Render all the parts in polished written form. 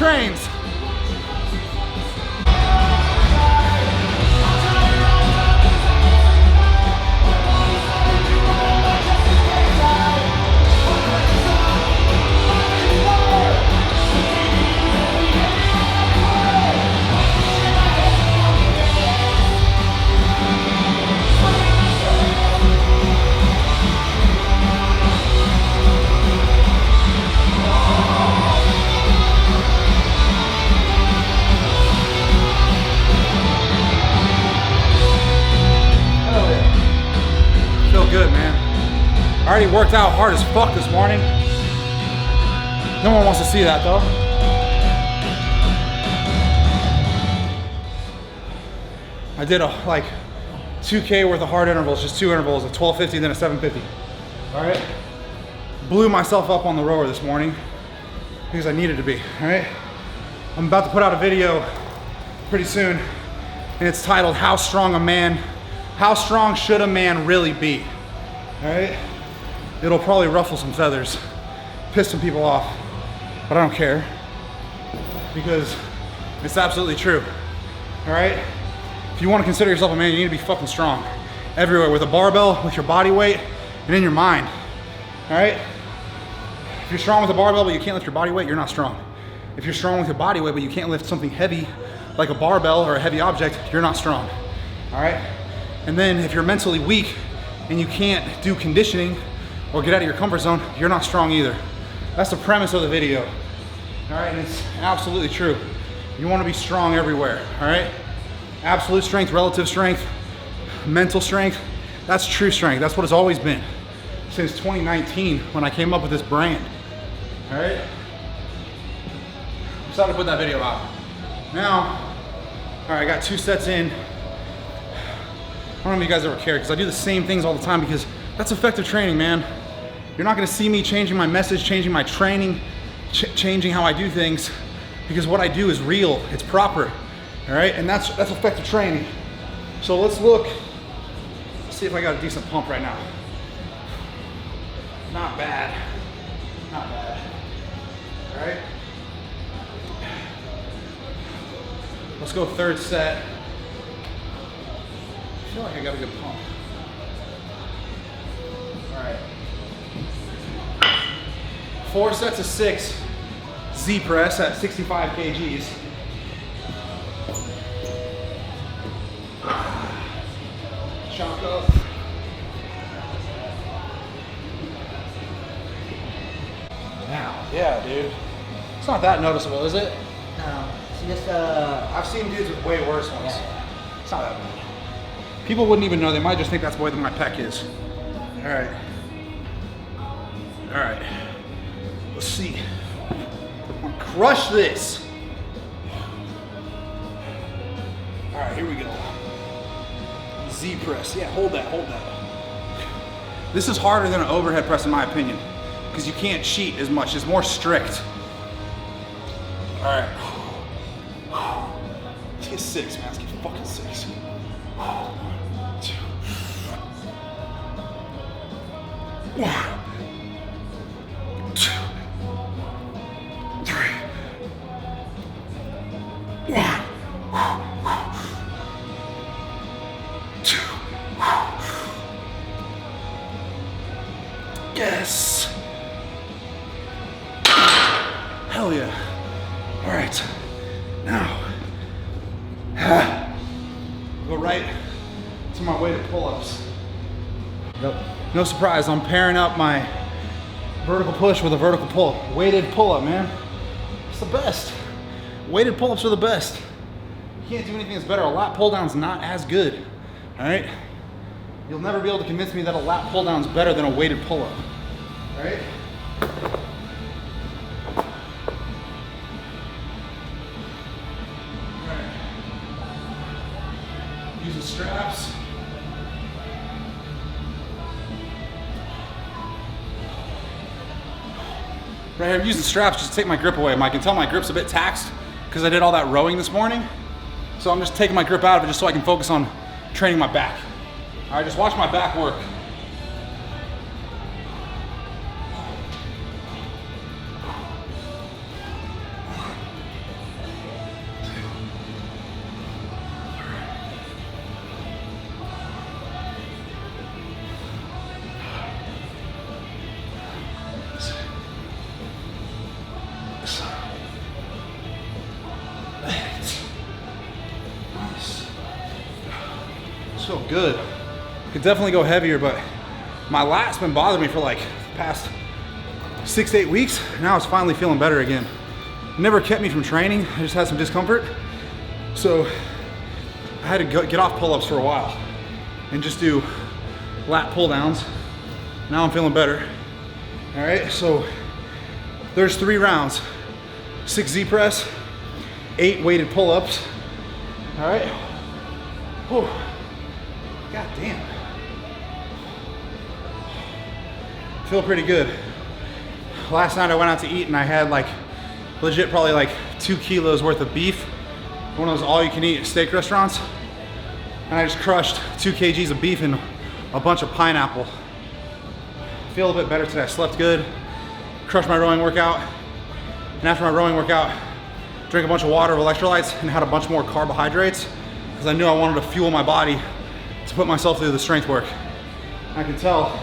trains. Good, man. I already worked out hard as fuck this morning. No one wants to see that though. I did like 2K worth of hard intervals, just 2 intervals, a 1250 then a 750. All right. Blew myself up on the rower this morning because I needed to be. All right. I'm about to put out a video pretty soon, and it's titled "How Strong Should a Man Really Be?" All right, it'll probably ruffle some feathers, piss some people off, but I don't care because it's absolutely true. All right, if you want to consider yourself a man, you need to be fucking strong everywhere, with a barbell, with your body weight, and in your mind. All right, if you're strong with a barbell but you can't lift your body weight, you're not strong. If you're strong with your body weight but you can't lift something heavy like a barbell or a heavy object, you're not strong. All right, and then if you're mentally weak and you can't do conditioning or get out of your comfort zone, you're not strong either. That's the premise of the video. All right, and it's absolutely true. You want to be strong everywhere, all right? Absolute strength, relative strength, mental strength, that's true strength. That's what it's always been since 2019 when I came up with this brand, all right? I'm excited to put that video out. Now, all right, I got 2 sets in. I don't know if you guys ever care, because I do the same things all the time because that's effective training, man. You're not gonna see me changing my message, changing my training, changing how I do things, because what I do is real, it's proper, all right? And that's effective training. So let's see if I got a decent pump right now. Not bad, not bad, all right? Let's go 3rd set. I feel like I got a good pump. All right. 4 sets of 6 Z press at 65 kgs. Chalk up. Now, yeah, dude. It's not that noticeable, is it? No, it's just I've seen dudes with way worse ones. Yeah. It's not that bad. People wouldn't even know. They might just think that's the way that my pec is. All right. All right. Let's see. Crush this. All right, here we go. Z press. Yeah, hold that, hold that. This is harder than an overhead press in my opinion, because you can't cheat as much. It's more strict. All right. Let's get 6, man. Let's get fucking 6. 1, 2, 3, 1, 2. Yes. Hell yeah. All right. Now, go right to my weighted pull-ups. Nope. No surprise, I'm pairing up my vertical push with a vertical pull. Weighted pull-up, man. It's the best. Weighted pull-ups are the best. You can't do anything that's better. A lat pull-down's not as good, all right? You'll never be able to convince me that a lat pull-down's better than a weighted pull-up, all right? All right. Using straps. Right here, I'm using straps just to take my grip away. I can tell my grip's a bit taxed because I did all that rowing this morning. So I'm just taking my grip out of it just so I can focus on training my back. All right, just watch my back work. feel good. Could definitely go heavier, but my lat's been bothering me for like the past 6 to 8 weeks. Now it's finally feeling better again. Never kept me from training. I just had some discomfort. So I had to get off pull-ups for a while and just do lat pull downs. Now I'm feeling better. All right, so there's 3 rounds. 6 Z press, 8 weighted pull-ups. All right. Whew. God damn. Feel pretty good. Last night I went out to eat and I had like legit probably like 2 kilos worth of beef. One of those all-you-can-eat steak restaurants. And I just crushed 2 kgs of beef and a bunch of pineapple. Feel a bit better today. I slept good, crushed my rowing workout. And after my rowing workout, drank a bunch of water of electrolytes and had a bunch more carbohydrates because I knew I wanted to fuel my body to put myself through the strength work. I can tell,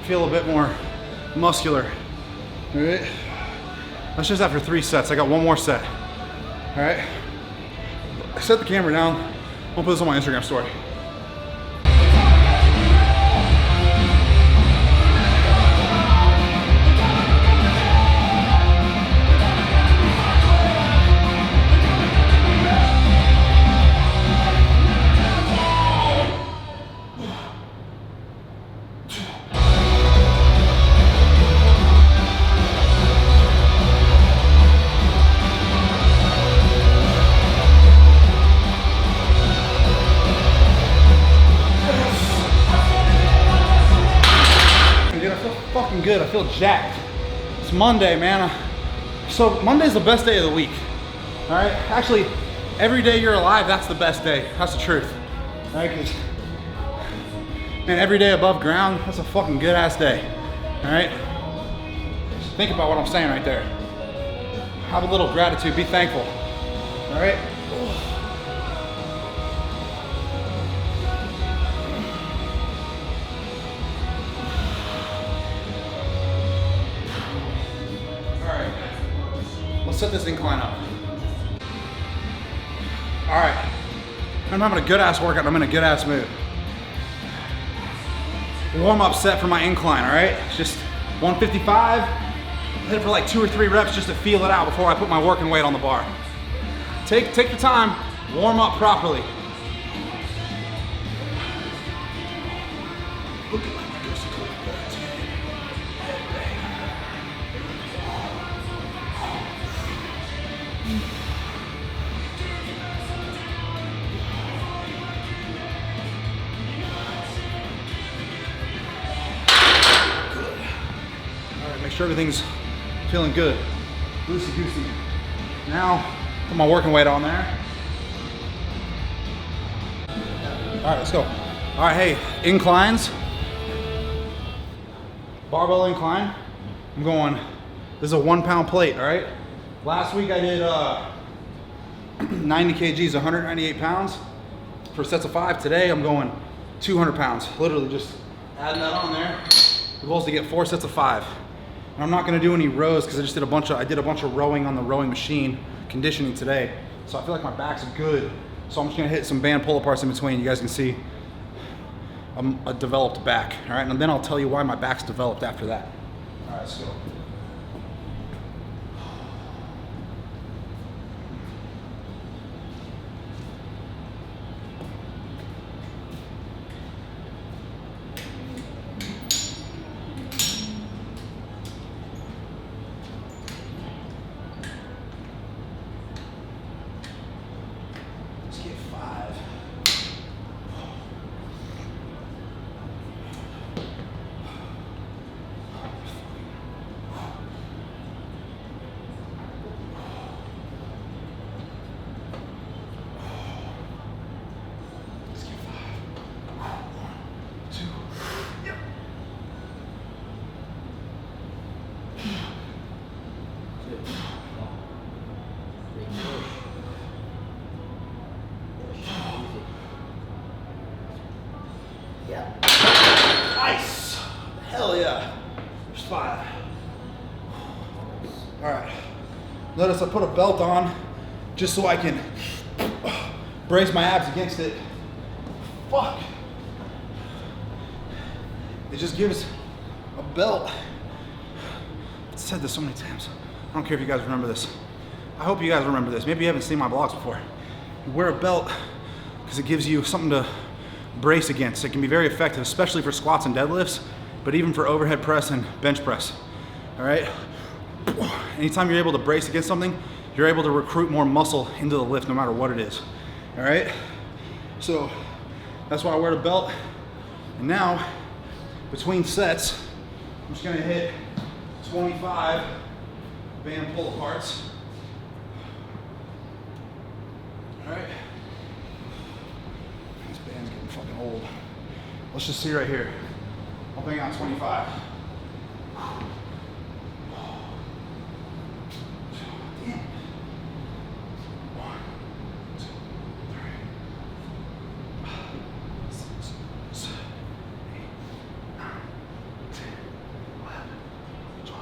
feel a bit more muscular. All right, that's just after 3 sets. I got 1 more set. All right, I set the camera down. I'll put this on my Instagram story. Good, I feel jacked. It's Monday, man. So Monday's the best day of the week. All right, actually, every day you're alive, that's the best day. That's the truth. All right, because man, every day above ground, that's a fucking good ass day. All right, just think about what I'm saying right there. Have a little gratitude, be thankful. All right. Set this incline up. All right, I'm having a good ass workout. I'm in a good ass mood. Warm up set for my incline, all right? It's just 155. Hit it for like 2 or 3 reps just to feel it out before I put my working weight on the bar. Take the time, warm up properly. Look at my goosey clip. Make sure everything's feeling good. Loosey goosey. Now, put my working weight on there. All right, let's go. All right, hey, inclines. Barbell incline. I'm going, this is a 1 pound plate, all right? Last week I did 90 kgs, 198 pounds for sets of 5. Today I'm going 200 pounds. Literally just adding that on there. The goal is to get 4 sets of 5. And I'm not gonna do any rows because I did a bunch of rowing on the rowing machine, conditioning today. So I feel like my back's good. So I'm just gonna hit some band pull-aparts in between. You guys can see a developed back, all right? And then I'll tell you why my back's developed after that. All right, let's go. Nice. Hell yeah. There's 5. All right. Notice I put a belt on just so I can brace my abs against it fuck. It just gives a belt. I've said this so many times. I don't care if you guys remember this. I hope you guys remember this. Maybe you haven't seen my vlogs before. You wear a belt because it gives you something to brace against. It can be very effective, especially for squats and deadlifts, but even for overhead press and bench press. All right? Anytime you're able to brace against something, you're able to recruit more muscle into the lift no matter what it is. All right? So that's why I wear the belt. And now, between sets, I'm just gonna hit 25 band pull aparts. All right. This band's getting fucking old. Let's just see right here. I'll bang out 25. Damn. 1, 2, 3, 6, 7, 8, 9, 10, 11, 12,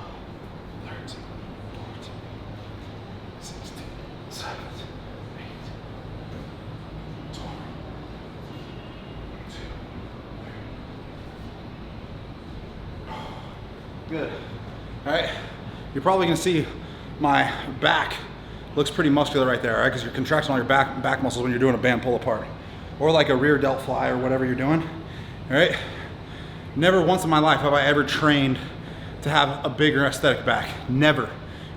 13, 14, 16, 17, 18, 20, 2, 3. Good. All right. You're probably gonna see my back looks pretty muscular right there, all right? Because you're contracting all your back muscles when you're doing a band pull apart, or like a rear delt fly or whatever you're doing. All right. Never once in my life have I ever trained to have a bigger aesthetic back. Never. All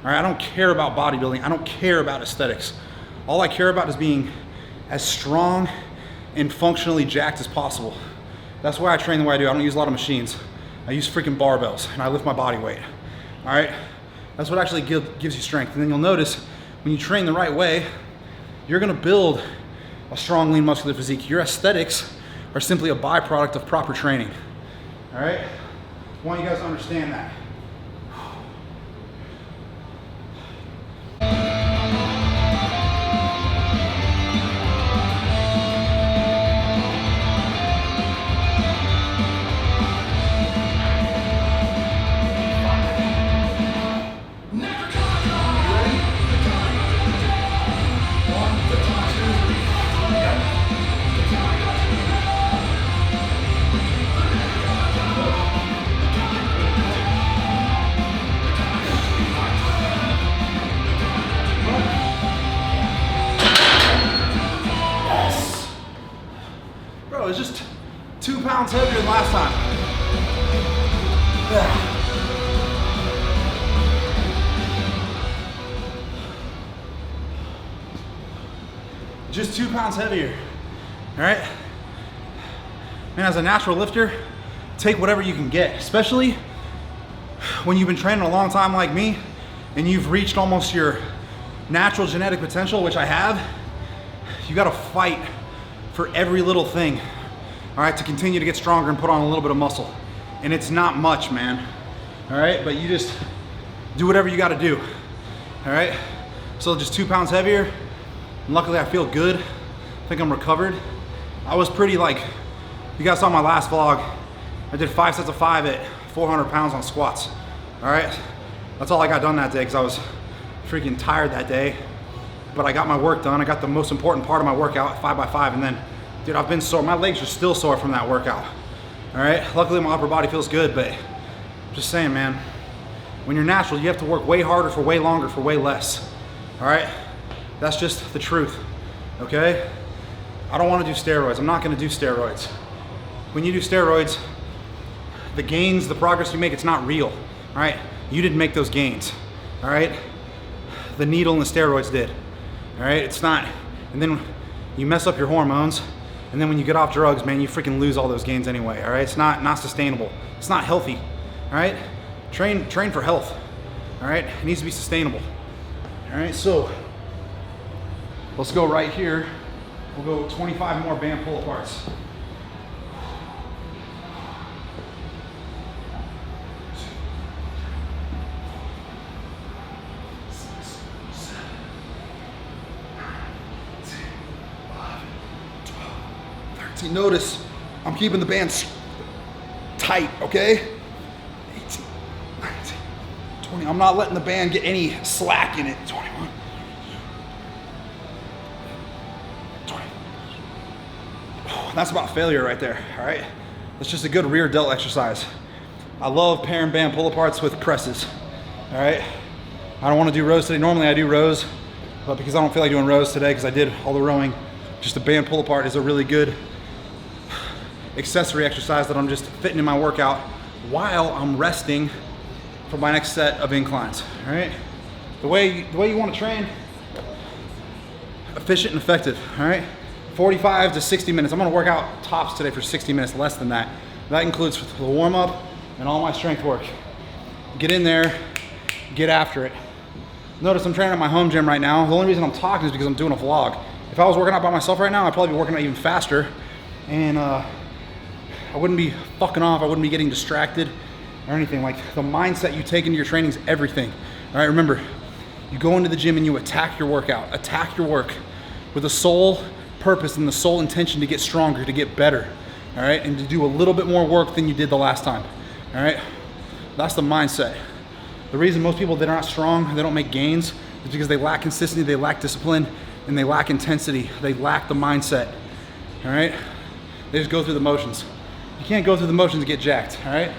right. I don't care about bodybuilding. I don't care about aesthetics. All I care about is being as strong and functionally jacked as possible. That's why I train the way I do. I don't use a lot of machines. I use freaking barbells and I lift my body weight. All right. That's what actually gives you strength. And then you'll notice when you train the right way, you're gonna build a strong, lean, muscular physique. Your aesthetics are simply a byproduct of proper training. All right? I want you guys to understand that. It's just 2 pounds heavier than last time. Yeah. Just 2 pounds heavier. All right. Man, as a natural lifter, take whatever you can get, especially when you've been training a long time like me and you've reached almost your natural genetic potential, which I have. You got to fight for every little thing. All right, to continue to get stronger and put on a little bit of muscle. And it's not much, man. All right, but you just do whatever you gotta do. All right, so just 2 pounds heavier. And luckily I feel good. I think I'm recovered. I was pretty like, you guys saw my last vlog. I did 5 sets of 5 at 400 pounds on squats. All right, that's all I got done that day because I was freaking tired that day. But I got my work done. I got the most important part of my workout, 5x5, and then dude, I've been sore. My legs are still sore from that workout. All right. Luckily, my upper body feels good, but I'm just saying, man, when you're natural, you have to work way harder for way longer for way less. All right. That's just the truth. Okay. I don't want to do steroids. I'm not going to do steroids. When you do steroids, the gains, the progress you make, it's not real. All right. You didn't make those gains. All right. The needle and the steroids did. All right. It's not. And then you mess up your hormones. And then when you get off drugs, man, you freaking lose all those gains anyway, all right? It's not sustainable. It's not healthy, all right? Train for health, all right? It needs to be sustainable, all right? So let's go right here. We'll go 25 more band pull aparts. Notice I'm keeping the bands tight, okay? 18, 19, 20. I'm not letting the band get any slack in it. 21, 20. That's about failure right there, all right? That's just a good rear delt exercise. I love pair and band pull-aparts with presses, all right? I don't wanna do rows today. Normally I do rows, but because I don't feel like doing rows today because I did all the rowing, just a band pull-apart is a really good accessory exercise that I'm just fitting in my workout while I'm resting for my next set of inclines, all right? The way you wanna train, efficient and effective, all right? 45 to 60 minutes. I'm gonna work out tops today for 60 minutes, less than that. That includes the warm up and all my strength work. Get in there, get after it. Notice I'm training at my home gym right now. The only reason I'm talking is because I'm doing a vlog. If I was working out by myself right now, I'd probably be working out even faster, and I wouldn't be fucking off, I wouldn't be getting distracted or anything. Like, the mindset you take into your training is everything. All right, remember, you go into the gym and you attack your workout, attack your work with the sole purpose and the sole intention to get stronger, to get better, all right? And to do a little bit more work than you did the last time, all right? That's the mindset. The reason most people that are not strong, they don't make gains, is because they lack consistency, they lack discipline, and they lack intensity. They lack the mindset, all right? They just go through the motions. You can't go through the motions and get jacked, all right?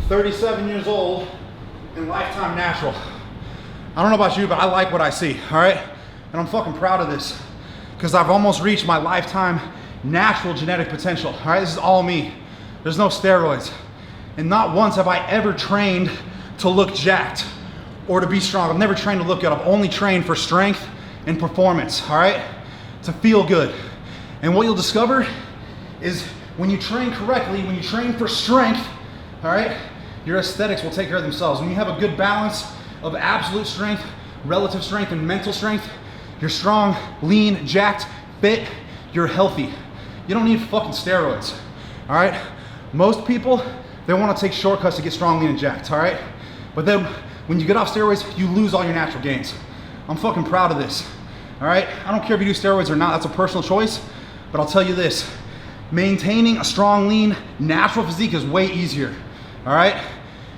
37 years old and lifetime natural. I don't know about you, but I like what I see, all right? And I'm fucking proud of this because I've almost reached my lifetime natural genetic potential, all right? This is all me. There's no steroids. And not once have I ever trained to look jacked or to be strong. I've never trained to look good. I've only trained for strength and performance, all right? To feel good. And what you'll discover is when you train correctly, when you train for strength, all right, your aesthetics will take care of themselves. When you have a good balance of absolute strength, relative strength, and mental strength, you're strong, lean, jacked, fit, you're healthy. You don't need fucking steroids, all right? Most people, they wanna take shortcuts to get strong, lean, and jacked, all right? But then when you get off steroids, you lose all your natural gains. I'm fucking proud of this, all right? I don't care if you do steroids or not, that's a personal choice, but I'll tell you this, maintaining a strong, lean, natural physique is way easier, all right?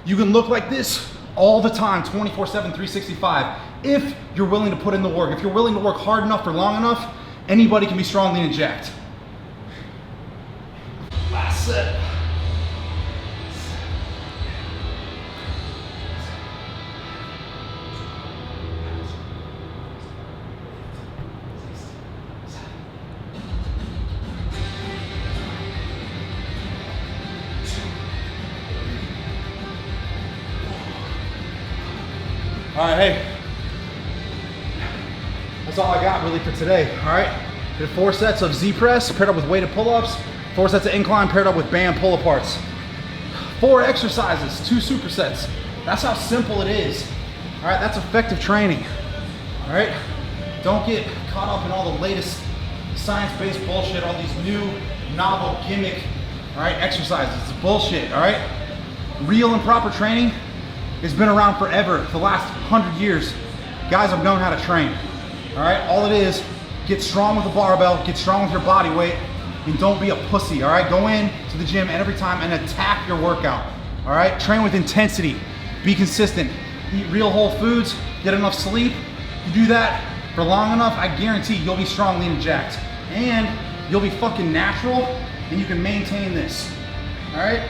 You can look like this all the time, 24/7, 365, if you're willing to put in the work. If you're willing to work hard enough for long enough, anybody can be strong, lean, and jacked. Last set. All right, hey, that's all I got really for today, all right? Did 4 sets of Z press paired up with weighted pull-ups, 4 sets of incline paired up with band pull-aparts. 4 exercises, 2 supersets. That's how simple it is, all right? That's effective training, all right? Don't get caught up in all the latest science-based bullshit, all these new novel gimmick, all right, exercises. It's bullshit, all right? Real and proper training has been around forever. For the last 100 years, guys have known how to train, all right? All it is, get strong with the barbell, get strong with your body weight, and don't be a pussy, all right? Go in to the gym every time and attack your workout, all right? Train with intensity, be consistent, eat real whole foods, get enough sleep. You do that for long enough, I guarantee you'll be strong, lean, and jacked. And you'll be fucking natural, and you can maintain this, all right?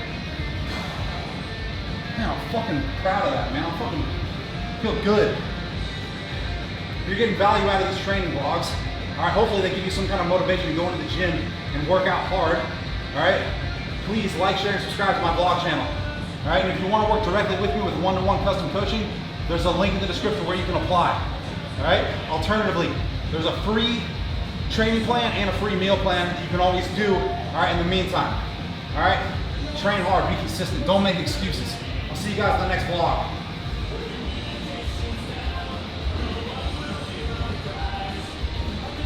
Man, I'm fucking proud of that, man. I fucking feel good. You're getting value out of these training vlogs. All right, hopefully they give you some kind of motivation to go into the gym and work out hard. All right, please like, share, and subscribe to my vlog channel. All right, and if you want to work directly with me with one-to-one custom coaching, there's a link in the description where you can apply. All right, alternatively, there's a free training plan and a free meal plan that you can always do, all right, in the meantime. All right, train hard, be consistent, don't make excuses. I'll see you guys in the next vlog.